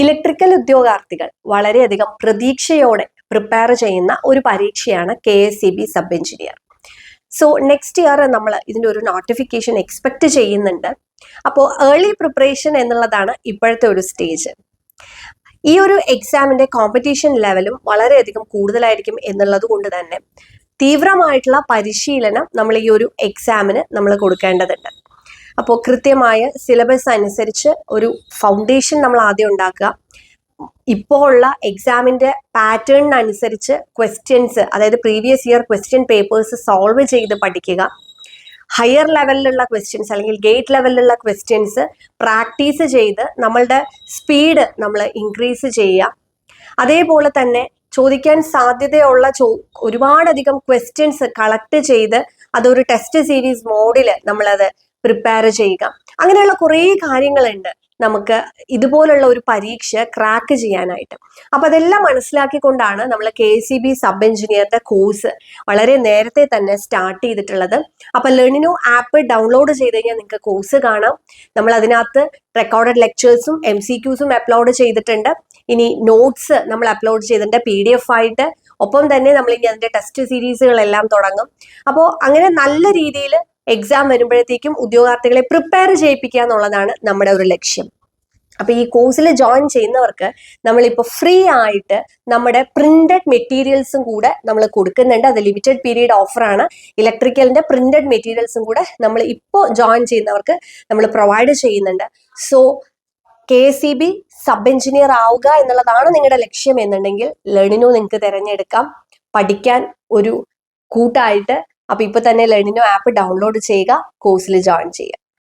Electrical ഉദ്യോഗാർത്ഥികൾ വളരെയധികം പ്രതീക്ഷയോടെ പ്രിപ്പയർ ചെയ്യുന്ന ഒരു പരീക്ഷയാണ് KSEB sub engineer. So next year നമ്മൾ ഇതിൻ്റെ ഒരു നോട്ടിഫിക്കേഷൻ എക്സ്പെക്ട് ചെയ്യുന്നുണ്ട്. അപ്പോൾ ഏർലി പ്രിപ്പറേഷൻ എന്നുള്ളതാണ് ഇപ്പോഴത്തെ ഒരു സ്റ്റേജ്. ഈ ഒരു എക്സാമിന്റെ കോമ്പറ്റീഷൻ ലെവലും വളരെയധികം കൂടുതലായിരിക്കും എന്നുള്ളത് കൊണ്ട് തന്നെ തീവ്രമായിട്ടുള്ള പരിശീലനം നമ്മൾ ഈ ഒരു എക്സാമിന് നമ്മൾ കൊടുക്കേണ്ടതുണ്ട്. അപ്പോൾ കൃത്യമായ സിലബസ് അനുസരിച്ച് ഒരു ഫൗണ്ടേഷൻ നമ്മൾ ആദ്യം ഉണ്ടാക്കുക. ഇപ്പോൾ ഉള്ള എക്സാമിന്റെ പാറ്റേണിനനുസരിച്ച് ക്വസ്റ്റ്യൻസ്, അതായത് previous year question papers solve ചെയ്ത് പഠിക്കുക. ഹയർ ലെവലിലുള്ള ക്വസ്റ്റ്യൻസ് അല്ലെങ്കിൽ ഗേറ്റ് ലെവലിലുള്ള ക്വസ്റ്റ്യൻസ് പ്രാക്ടീസ് ചെയ്ത് നമ്മളുടെ സ്പീഡ് നമ്മൾ ഇൻക്രീസ് ചെയ്യുക. അതേപോലെ തന്നെ ചോദിക്കാൻ സാധ്യതയുള്ള ഒരുപാടധികം ക്വസ്റ്റ്യൻസ് കളക്ട് ചെയ്ത് അതൊരു ടെസ്റ്റ് സീരീസ് മോഡിൽ നമ്മളത് പ്രിപ്പയർ ചെയ്യുക. അങ്ങനെയുള്ള കുറേ കാര്യങ്ങളുണ്ട് നമുക്ക് ഇതുപോലുള്ള ഒരു പരീക്ഷ ക്രാക്ക് ചെയ്യാനായിട്ട്. അപ്പൊ അതെല്ലാം മനസ്സിലാക്കിക്കൊണ്ടാണ് നമ്മൾ KSEB സബ് എഞ്ചിനീയറിന്റെ കോഴ്സ് വളരെ നേരത്തെ തന്നെ സ്റ്റാർട്ട് ചെയ്തിട്ടുള്ളത്. അപ്പൊ ലേണിനോ ആപ്പ് ഡൗൺലോഡ് ചെയ്ത് കഴിഞ്ഞാൽ നിങ്ങൾക്ക് കോഴ്സ് കാണാം. നമ്മൾ അതിനകത്ത് റെക്കോർഡഡ് ലെക്ചേഴ്സും MCQസും അപ്ലോഡ് ചെയ്തിട്ടുണ്ട്. ഇനി നോട്ട്സ് നമ്മൾ അപ്ലോഡ് ചെയ്തിട്ടുണ്ട് PDF ആയിട്ട്. ഒപ്പം തന്നെ നമ്മൾ ഇനി അതിന്റെ ടെസ്റ്റ് സീരീസുകളെല്ലാം തുടങ്ങും. അപ്പോൾ അങ്ങനെ നല്ല രീതിയിൽ എക്സാം വരുമ്പോഴത്തേക്കും ഉദ്യോഗാർത്ഥികളെ പ്രിപ്പയർ ചെയ്യിപ്പിക്കുക എന്നുള്ളതാണ് നമ്മുടെ ഒരു ലക്ഷ്യം. അപ്പൊ ഈ കോഴ്സിൽ ജോയിൻ ചെയ്യുന്നവർക്ക് നമ്മളിപ്പോൾ ഫ്രീ ആയിട്ട് നമ്മുടെ പ്രിന്റഡ് മെറ്റീരിയൽസും കൂടെ നമ്മൾ കൊടുക്കുന്നുണ്ട്. അത് ലിമിറ്റഡ് പീരീഡ് ഓഫറാണ്. ഇലക്ട്രിക്കലിന്റെ പ്രിന്റഡ് മെറ്റീരിയൽസും കൂടെ നമ്മൾ ഇപ്പോൾ ജോയിൻ ചെയ്യുന്നവർക്ക് നമ്മൾ പ്രൊവൈഡ് ചെയ്യുന്നുണ്ട്. സോ KSEB സബ് എഞ്ചിനീയർ ആവുക എന്നുള്ളതാണ് നിങ്ങളുടെ ലക്ഷ്യം എന്നുണ്ടെങ്കിൽ ലേണിനോ നിങ്ങൾക്ക് തിരഞ്ഞെടുക്കാം പഠിക്കാൻ ഒരു കൂട്ടായിട്ട്. അപ്പൊ ഇപ്പൊ തന്നെ ലേണിനോ ആപ്പ് ഡൗൺലോഡ് ചെയ്യുക, കോഴ്സിൽ ജോയിൻ ചെയ്യുക.